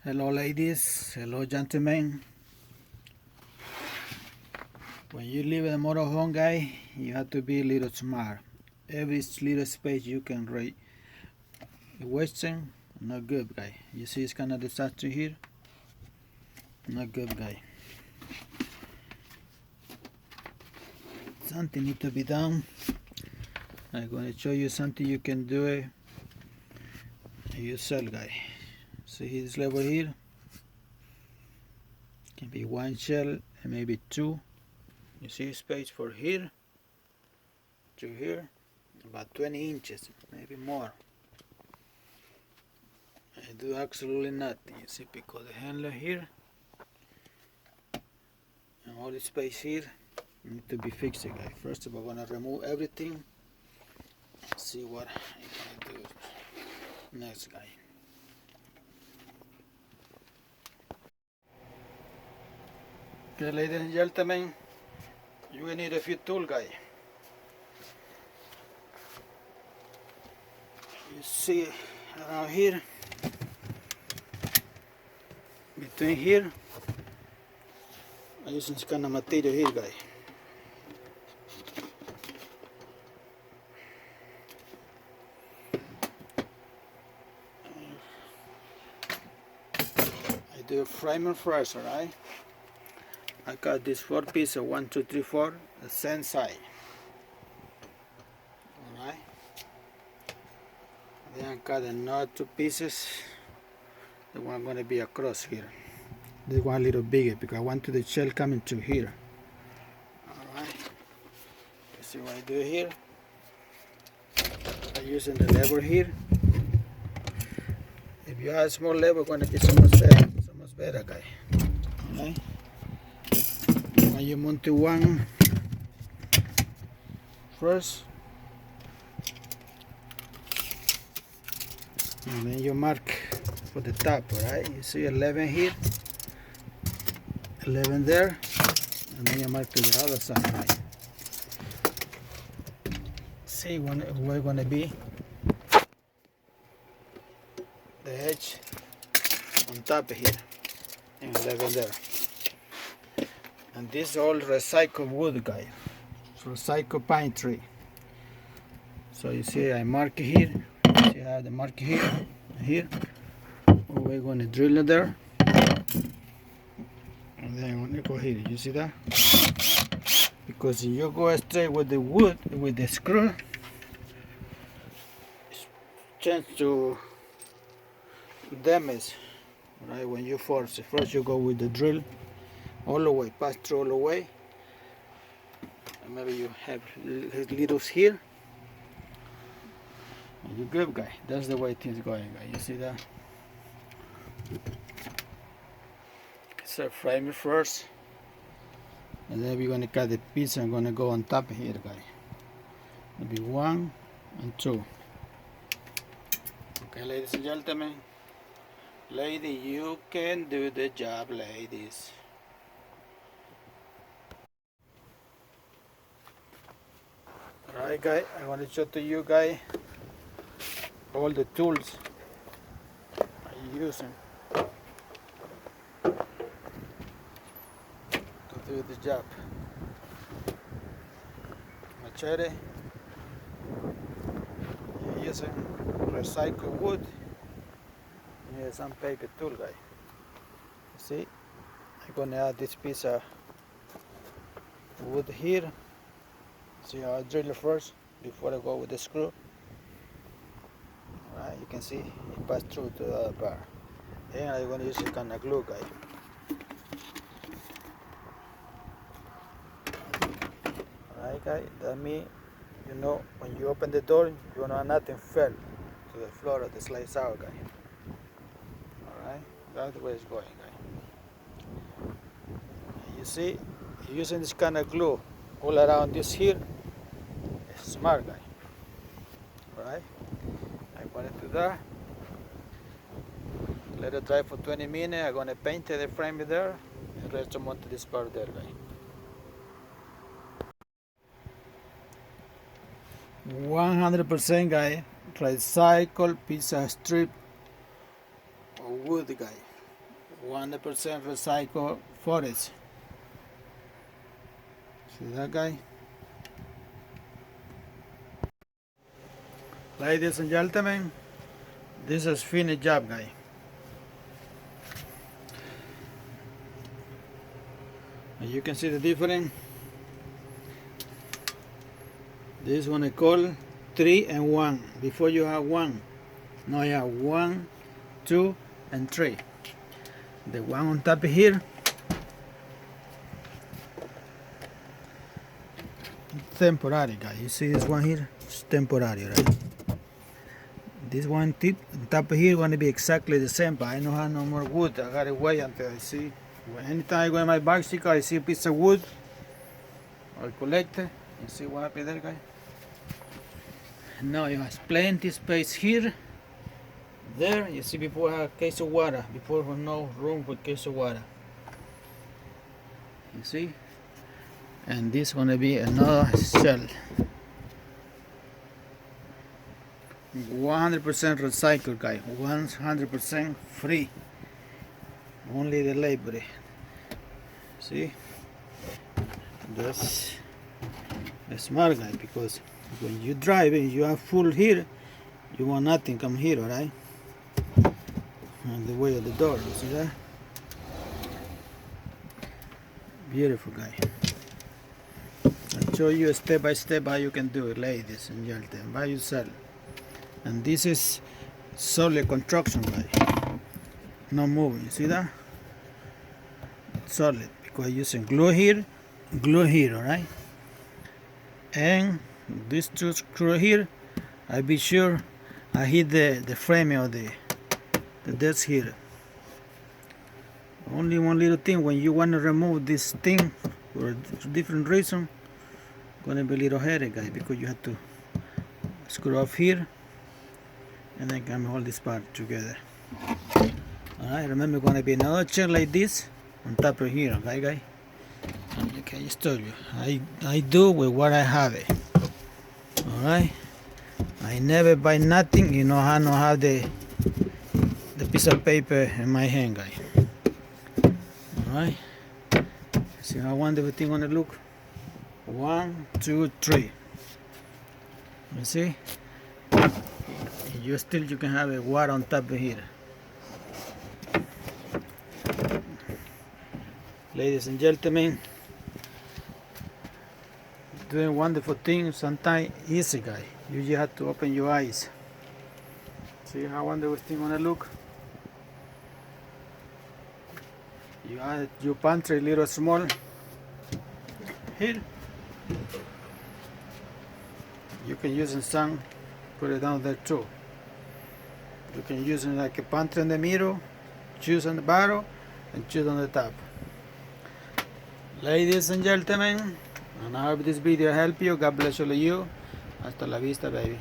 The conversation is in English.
Hello ladies, hello gentlemen. When you live in a motorhome, guy, you have to be a little smart. Every little space you can wasting, not good, guy. You see it's kind of disaster here? Not good, guy. Something need to be done. I'm going to show you something you can do it yourself, guy. See this level here? Can be one shell and maybe two. You see space for here to here, about 20 inches, maybe more. I do absolutely nothing, you see, because the handle here and all the space here need to be fixed, guys. First of all, I'm gonna remove everything. See what I'm gonna do next, guy. Okay, ladies and gentlemen, you will need a few tools, guy. You see around here, between here, I'm using this kind of material here, guy. I do a primer first, alright? I got this 4 pieces, 1, 2, 3, 4, the same size. Alright. Then I got another 2 pieces. The one gonna be across here. This one a little bigger because I want the shell coming to here. Alright. You see what I do here? I'm using the lever here. If you have a small lever, it's gonna be so much better, guy. Alright. When you mount to one first, and then you mark for the top, alright? You see 11 here, 11 there, and then you mark to the other side, right? See where it's gonna be the edge on top here, and 11 there. And this is all recycled wood, guys. Recycled pine tree. So you see I mark it here. You see I have the mark here. Here. We're going to drill it there. And then I'm going to go here. You see that? Because if you go straight with the wood, with the screw, it's chance to damage. Right? When you force it. First you go with the drill. All the way, pass through all the way. And maybe you have littles here. And you're good, guy. That's the way things going, guy. You see that? So frame it first. And then we're gonna cut the piece and gonna go on top here, guy. Maybe 1 and 2. Okay, ladies and gentlemen. Lady, you can do the job, ladies. Alright, guys, I want to show to you guys all the tools I'm using to do the job. Machete, I'm using recycled wood. Here's some paper tool, guys. See, I'm gonna add this piece of wood here. See how I drill it first before I go with the screw. Alright, you can see it passed through to the other bar. And I'm going to use a kind of glue, guys. Alright, guys, that means, you know, when you open the door, you know nothing fell to the floor of the slice out, guys. Alright, that's the way it's going, guys. You see, using this kind of glue all around this here. Smart, guy. Alright, I'm going to do that. Let it dry for 20 minutes. I'm going to paint the frame there and rest them onto this part there, guy. 100%, guy. Recycle piece of strip of wood, guy. 100% recycled forest. See that guy? Ladies and gentlemen, this is finished job, guy. And you can see the difference. This one I call 3 and 1. Before you have 1. Now you have 1, 2, and 3. The one on top here, temporary, guys. You see this one here? It's temporary, right? This one tip on top here going to be exactly the same, but I don't have no more wood. I gotta wait until I see. Anytime I go in my bicycle, I see a piece of wood, I collect it. You see what happened there, guys? Now you have plenty space here. There, you see, before I have a case of water. Before there was no room for case of water. You see? And this gonna be another shell. 100% recycled, guys. 100% free. Only the labor. See? That's smart, guy, because when you drive and you are full here, you want nothing come here, alright? On the way of the door, you see that? Beautiful, guy. I'll show you step by step how you can do it, ladies and gentlemen, by yourself. And this is solid construction, guy. No moving, you see that? Solid, because using glue here, alright? And these two screws here, I'll be sure I hit the frame of the desk here. Only one little thing, when you want to remove this thing for a different reason, gonna be a little headache, guys, because you have to screw off here and then come hold this part together. Alright, remember, gonna be another chair like this on top of here, okay, guys? Okay, I just told you, I do with what I have it. Alright, I never buy nothing, you know, I don't have the piece of paper in my hand, guys. Alright, see how wonderful thing gonna look. 1, 2, 3. You see? You can have a water on top of here. Ladies and gentlemen, doing wonderful things, sometimes easy, guy. You just have to open your eyes. See how wonderful thing gonna look? You add your pantry a little small here. You can use some, put it down there too. You can use it like a pantry in the middle, choose on the bottom, and choose on the top. Ladies and gentlemen, and I hope this video helped you. God bless all of you. Hasta la vista, baby.